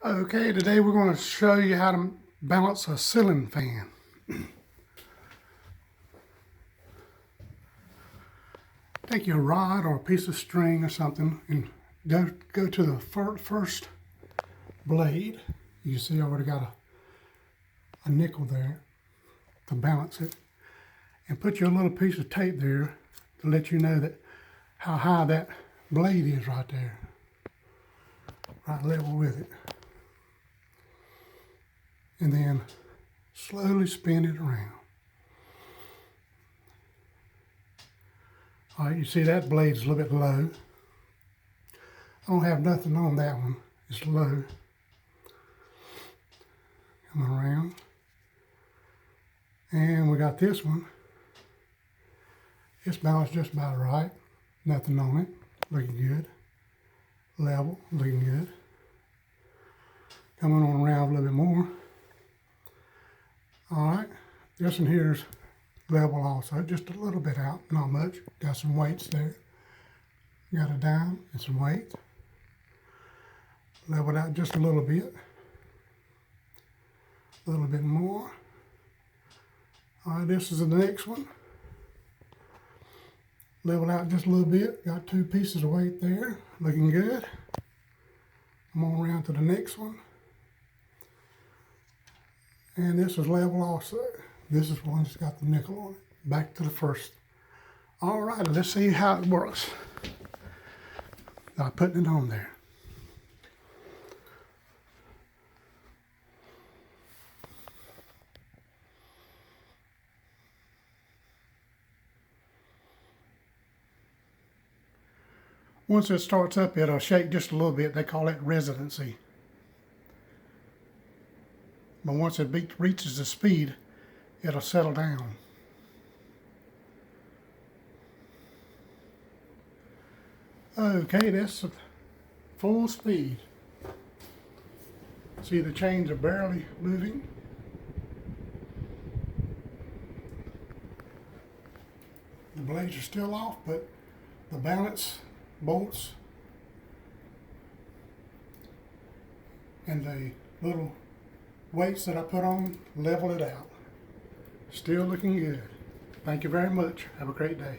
Okay, today we're going to show you how to balance a ceiling fan. Take your rod or a piece of string or something and go to the first blade. You see I already got a nickel there to balance it. And put your little piece of tape there to let you know that how high that blade is right there. Right level with it. And then slowly spin it around. All right, you see that blade's a little bit low. I don't have nothing on that one. It's low. Coming around. And we got this one. It's balanced just about right. Nothing on it. Looking good. Level. Looking good. Coming on around a little bit more. Alright, this one here's level also, just a little bit out, not much. Got some weights there. Got a dime and some weights. Leveled out just a little bit. A little bit more. Alright, this is the next one. Leveled out just a little bit. Got two pieces of weight there. Looking good. Come on around to the next one. And this is level also. This is one that's got the nickel on it. Back to the first. All right, let's see how it works. By putting it on there. Once it starts up, it'll shake just a little bit. They call it residency. But once it reaches the speed, it'll settle down. Okay, that's full speed. See, the chains are barely moving. The blades are still off, but the balance bolts and the little weights that I put on level it out. Still looking good. Thank you very much. Have a great day.